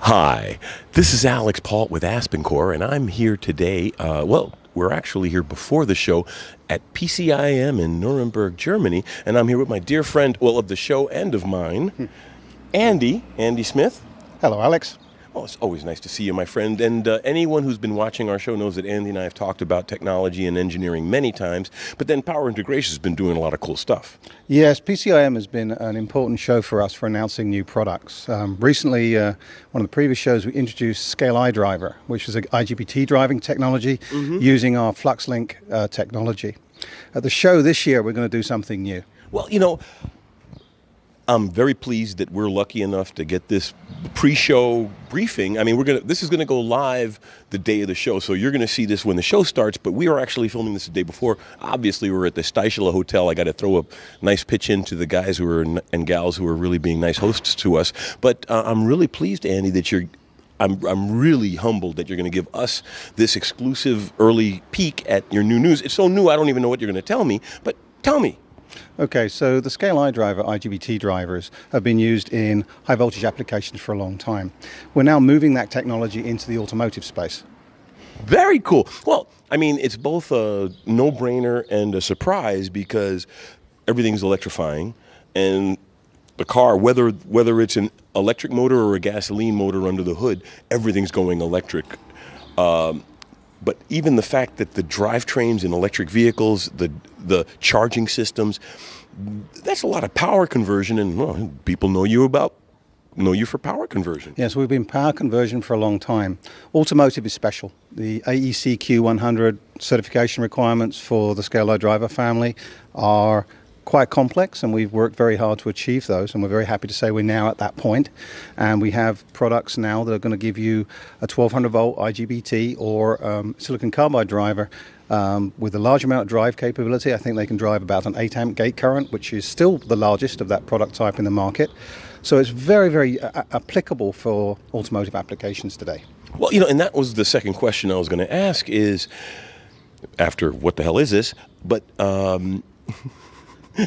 Hi, this is Alix Paultre with AspenCore, and I'm here today. We're actually here before the show at PCIM in Nuremberg, Germany, and I'm here with my dear friend, well, of the show and of mine, Andy Smith. Hello, Alex. Oh, it's always nice to see you, my friend. And anyone who's been watching our show knows that Andy and I have talked about technology and engineering many times, but then Power Integration has been doing a lot of cool stuff. Yes, PCIM has been an important show for us for announcing new products. Recently, one of the previous shows, we introduced SCALE-iDriver, which is an IGBT driving technology using our FluxLink technology. At the show this year, we're going to do something new. Well, you know, I'm very pleased that we're lucky enough to get this pre-show briefing. I mean, this is gonna go live the day of the show, so you're gonna see this when the show starts, but we are actually filming this the day before. Obviously, we're at the Steichele Hotel. I gotta throw a nice pitch in to the guys who are and gals who are really being nice hosts to us. But I'm really pleased, Andy, that I'm really humbled that you're going to give us this exclusive early peek at your new news. It's so new, I don't even know what you're going to tell me, but tell me. Okay, so the SCALE-iDriver IGBT drivers have been used in high voltage applications for a long time. We're now moving that technology into the automotive space. Very cool. Well, I mean, it's both a no-brainer and a surprise because everything's electrifying, and the car, whether it's an electric motor or a gasoline motor under the hood, everything's going electric. But even the fact that the drivetrains in electric vehicles, the charging systems, that's a lot of power conversion, and well, people know you for power conversion. Yes, we've been power conversion for a long time. Automotive is special. The AEC-Q100 certification requirements for the SCALE-iDriver family are quite complex, and we've worked very hard to achieve those, and we're very happy to say we're now at that point, and we have products now that are going to give you a 1200 volt IGBT or silicon carbide driver with a large amount of drive capability. I think they can drive about an 8 amp gate current, which is still the largest of that product type in the market. So it's very, very applicable for automotive applications today. Well, you know, and that was the second question I was going to ask is, after what the hell is this, but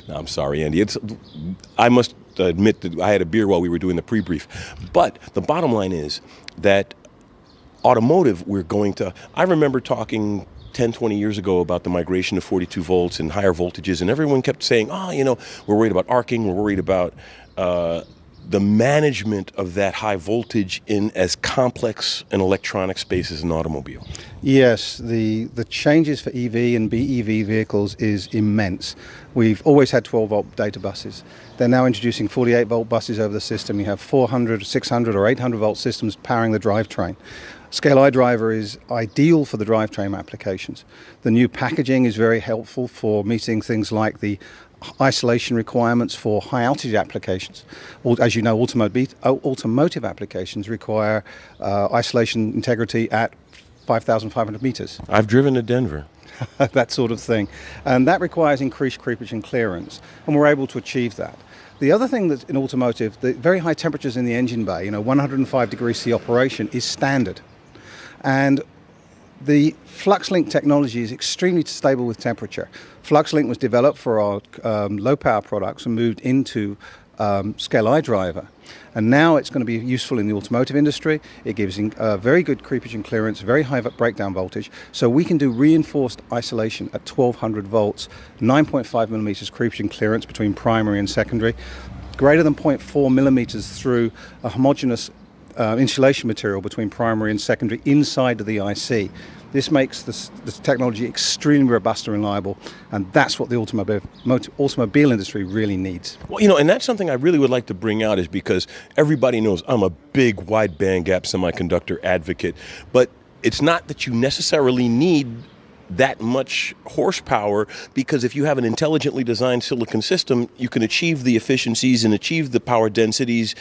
no, I'm sorry, Andy. I must admit that I had a beer while we were doing the pre-brief. But the bottom line is that automotive, I remember talking 10, 20 years ago about the migration to 42 volts and higher voltages, and everyone kept saying, oh, you know, we're worried about arcing, we're worried about the management of that high voltage in as complex an electronic space as an automobile. Yes, the changes for EV and BEV vehicles is immense. We've always had 12 volt data buses. They're now introducing 48 volt buses over the system. You have 400, 600 or 800 volt systems powering the drivetrain. SCALE-iDriver is ideal for the drivetrain applications. The new packaging is very helpful for meeting things like the isolation requirements for high altitude applications. As you know, automotive applications require isolation integrity at 5,500 meters. I've driven to Denver. That sort of thing. And that requires increased creepage and clearance, and we're able to achieve that. The other thing that's in automotive, the very high temperatures in the engine bay, 105 degrees C operation is standard. And the FluxLink technology is extremely stable with temperature. FluxLink was developed for our low power products and moved into SCALE-iDriver. And now it's going to be useful in the automotive industry. It gives very good creepage and clearance, very high breakdown voltage. So we can do reinforced isolation at 1200 volts, 9.5 millimeters creepage and clearance between primary and secondary, greater than 0.4 millimeters through a homogeneous insulation material between primary and secondary inside of the IC. This makes this technology extremely robust and reliable, and that's what the automobile industry really needs. Well, you know, and that's something I really would like to bring out, is because everybody knows I'm a big wide bandgap semiconductor advocate, but it's not that you necessarily need that much horsepower, because if you have an intelligently designed silicon system, you can achieve the efficiencies and achieve the power densities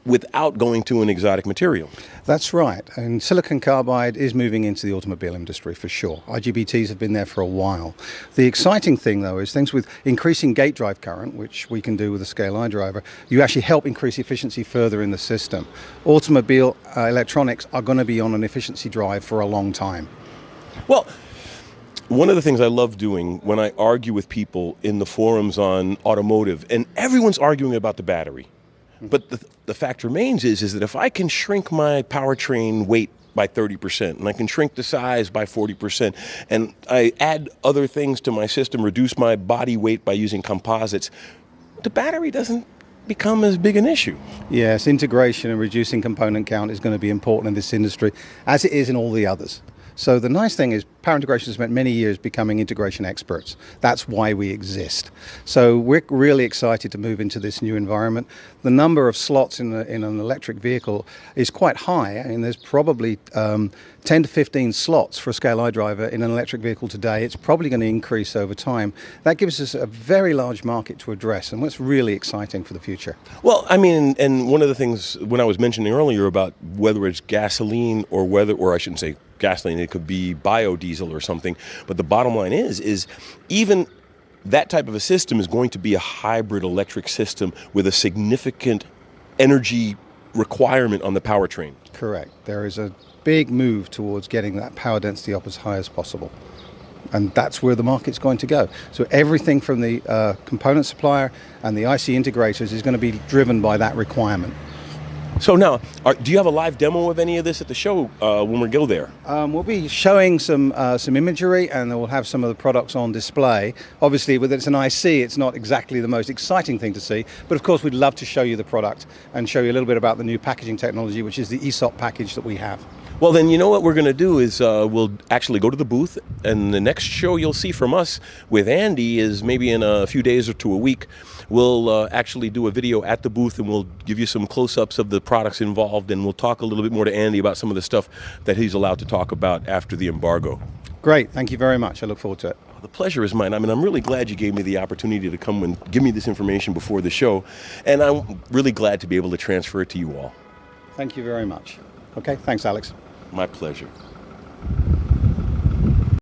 without going to an exotic material. That's right, and silicon carbide is moving into the automobile industry for sure. IGBTs have been there for a while. The exciting thing though is things with increasing gate drive current, which we can do with the SCALE-iDriver, you actually help increase efficiency further in the system. Automobile electronics are going to be on an efficiency drive for a long time. Well, one of the things I love doing when I argue with people in the forums on automotive, and everyone's arguing about the battery. But the fact remains is that if I can shrink my powertrain weight by 30%, and I can shrink the size by 40%, and I add other things to my system, reduce my body weight by using composites, the battery doesn't become as big an issue. Yes, integration and reducing component count is going to be important in this industry, as it is in all the others. So the nice thing is Power Integration has spent many years becoming integration experts. That's why we exist. So we're really excited to move into this new environment. The number of slots in an electric vehicle is quite high. I mean, there's probably 10 to 15 slots for a SCALE-iDriver in an electric vehicle today. It's probably going to increase over time. That gives us a very large market to address, and what's really exciting for the future. Well, I mean, and one of the things when I was mentioning earlier about whether it's gasoline or I shouldn't say gasoline, it could be biodiesel or something, but the bottom line is even that type of a system is going to be a hybrid electric system with a significant energy requirement on the powertrain. Correct. There is a big move towards getting that power density up as high as possible, and that's where the market's going to go. So everything from the component supplier and the IC integrators is going to be driven by that requirement. So now, do you have a live demo of any of this at the show when we go there? We'll be showing some imagery, and we'll have some of the products on display. Obviously, with it's an IC, it's not exactly the most exciting thing to see, but of course we'd love to show you the product and show you a little bit about the new packaging technology, which is the ESOP package that we have. Well, then you know what we're going to do is we'll actually go to the booth, and the next show you'll see from us with Andy is maybe in a few days or to a week. We'll actually do a video at the booth, and we'll give you some close-ups of the products involved, and we'll talk a little bit more to Andy about some of the stuff that he's allowed to talk about after the embargo. Great, thank you very much. I look forward to it. The pleasure is mine. I mean, I'm really glad you gave me the opportunity to come and give me this information before the show, and I'm really glad to be able to transfer it to you all. Thank you very much. Okay, thanks, Alex. My pleasure.